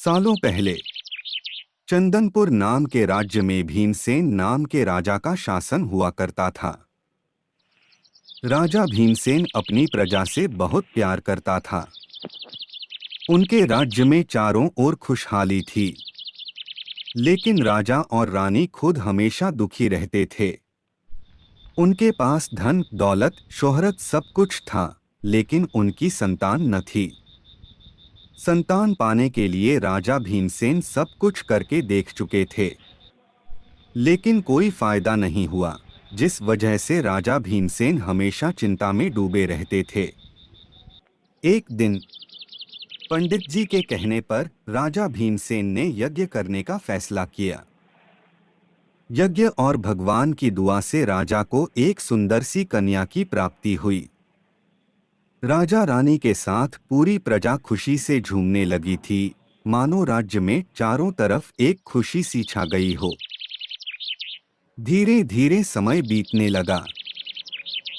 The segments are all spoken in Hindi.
सालों पहले चंदनपुर नाम के राज्य में भीमसेन नाम के राजा का शासन हुआ करता था। राजा भीमसेन अपनी प्रजा से बहुत प्यार करता था। उनके राज्य में चारों ओर खुशहाली थी। लेकिन राजा और रानी खुद हमेशा दुखी रहते थे। उनके पास धन, दौलत, शोहरत सब कुछ था, लेकिन उनकी संतान न थी। संतान पाने के लिए राजा भीमसेन सब कुछ करके देख चुके थे, लेकिन कोई फायदा नहीं हुआ, जिस वजह से राजा भीमसेन हमेशा चिंता में डूबे रहते थे। एक दिन पंडित जी के कहने पर राजा भीमसेन ने यज्ञ करने का फैसला किया। यज्ञ और भगवान की दुआ से राजा को एक सुंदर सी कन्या की प्राप्ति हुई। राजा रानी के साथ पूरी प्रजा खुशी से झूमने लगी थी, मानो राज्य में चारों तरफ एक खुशी सी छा गई हो। धीरे धीरे समय बीतने लगा।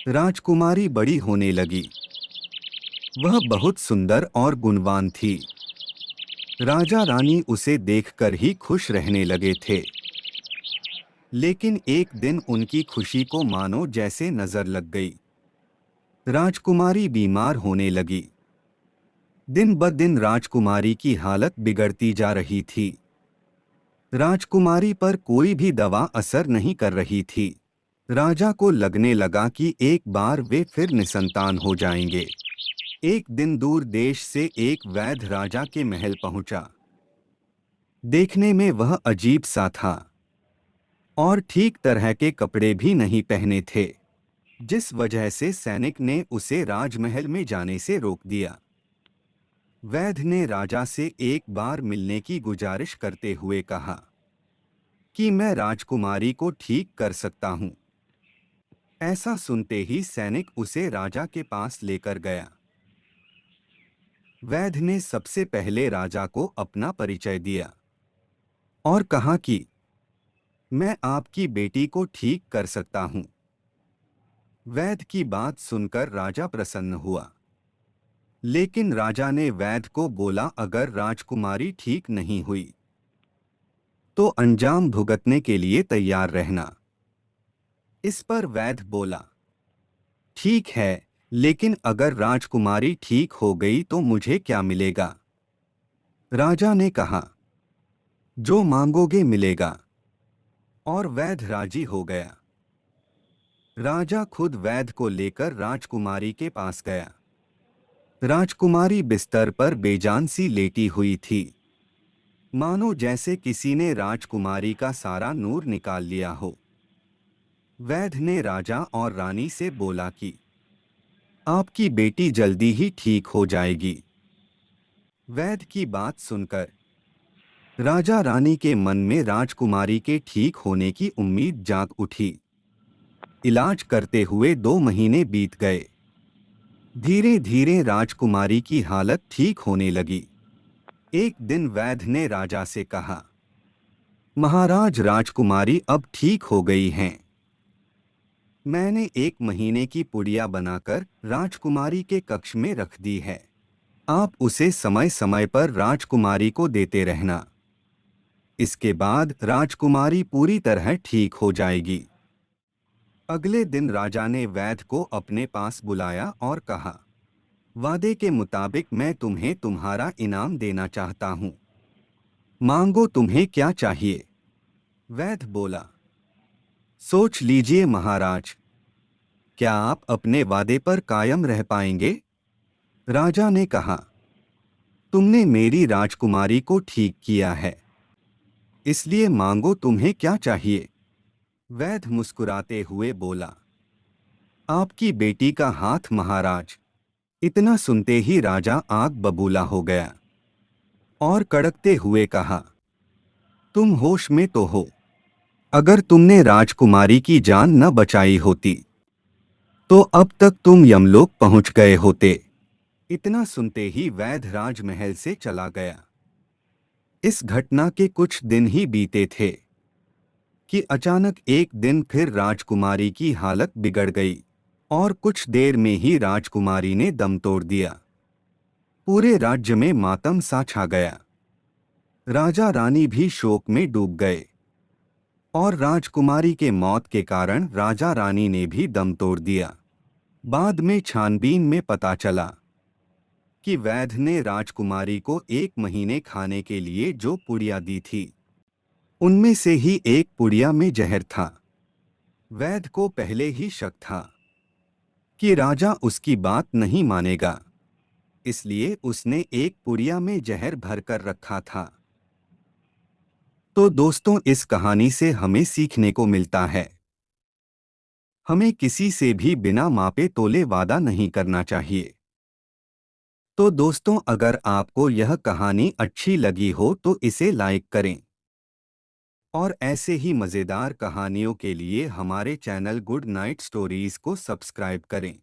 राजकुमारी बड़ी होने लगी। वह बहुत सुंदर और गुणवान थी। राजा रानी उसे देखकर ही खुश रहने लगे थे। लेकिन एक दिन उनकी खुशी को मानो जैसे नजर लग गई। राजकुमारी बीमार होने लगी। दिन ब दिन राजकुमारी की हालत बिगड़ती जा रही थी। राजकुमारी पर कोई भी दवा असर नहीं कर रही थी। राजा को लगने लगा कि एक बार वे फिर निसंतान हो जाएंगे। एक दिन दूर देश से एक वैद्य राजा के महल पहुंचा। देखने में वह अजीब सा था और ठीक तरह के कपड़े भी नहीं पहने थे, जिस वजह से सैनिक ने उसे राजमहल में जाने से रोक दिया। वैद्य ने राजा से एक बार मिलने की गुजारिश करते हुए कहा कि मैं राजकुमारी को ठीक कर सकता हूं। ऐसा सुनते ही सैनिक उसे राजा के पास लेकर गया। वैद्य ने सबसे पहले राजा को अपना परिचय दिया और कहा कि मैं आपकी बेटी को ठीक कर सकता हूं। वैद्य की बात सुनकर राजा प्रसन्न हुआ। लेकिन राजा ने वैद्य को बोला, अगर राजकुमारी ठीक नहीं हुई तो अंजाम भुगतने के लिए तैयार रहना। इस पर वैद्य बोला, ठीक है, लेकिन अगर राजकुमारी ठीक हो गई तो मुझे क्या मिलेगा? राजा ने कहा, जो मांगोगे मिलेगा। और वैद्य राजी हो गया। राजा खुद वैद्य को लेकर राजकुमारी के पास गया। राजकुमारी बिस्तर पर बेजान सी लेटी हुई थी, मानो जैसे किसी ने राजकुमारी का सारा नूर निकाल लिया हो। वैद्य ने राजा और रानी से बोला कि आपकी बेटी जल्दी ही ठीक हो जाएगी। वैद्य की बात सुनकर राजा रानी के मन में राजकुमारी के ठीक होने की उम्मीद जाग उठी। इलाज करते हुए 2 महीने बीत गए। धीरे धीरे राजकुमारी की हालत ठीक होने लगी। एक दिन वैद्य ने राजा से कहा, महाराज, राजकुमारी अब ठीक हो गई हैं। मैंने 1 महीने की पुड़िया बनाकर राजकुमारी के कक्ष में रख दी है। आप उसे समय समय पर राजकुमारी को देते रहना। इसके बाद राजकुमारी पूरी तरह ठीक हो जाएगी। अगले दिन राजा ने वैद्य को अपने पास बुलाया और कहा, वादे के मुताबिक मैं तुम्हें तुम्हारा इनाम देना चाहता हूं। मांगो, तुम्हें क्या चाहिए? वैद्य बोला, सोच लीजिए महाराज, क्या आप अपने वादे पर कायम रह पाएंगे? राजा ने कहा, तुमने मेरी राजकुमारी को ठीक किया है, इसलिए मांगो, तुम्हें क्या चाहिए? वैद्य मुस्कुराते हुए बोला, आपकी बेटी का हाथ महाराज। इतना सुनते ही राजा आग बबूला हो गया और कड़कते हुए कहा, तुम होश में तो हो? अगर तुमने राजकुमारी की जान न बचाई होती तो अब तक तुम यमलोक पहुंच गए होते। इतना सुनते ही वैद्य राजमहल से चला गया। इस घटना के कुछ दिन ही बीते थे कि अचानक एक दिन फिर राजकुमारी की हालत बिगड़ गई और कुछ देर में ही राजकुमारी ने दम तोड़ दिया। पूरे राज्य में मातम सा छा गया। राजा रानी भी शोक में डूब गए और राजकुमारी के मौत के कारण राजा रानी ने भी दम तोड़ दिया। बाद में छानबीन में पता चला कि वैद्य ने राजकुमारी को 1 महीने खाने के लिए जो पुड़िया दी थी, उनमें से ही एक पुड़िया में जहर था। वैद्य को पहले ही शक था कि राजा उसकी बात नहीं मानेगा, इसलिए उसने एक पुड़िया में जहर भरकर रखा था। तो दोस्तों, इस कहानी से हमें सीखने को मिलता है, हमें किसी से भी बिना मापे तोले वादा नहीं करना चाहिए। तो दोस्तों, अगर आपको यह कहानी अच्छी लगी हो तो इसे लाइक करें और ऐसे ही मज़ेदार कहानियों के लिए हमारे चैनल गुड नाइट स्टोरीज को सब्सक्राइब करें।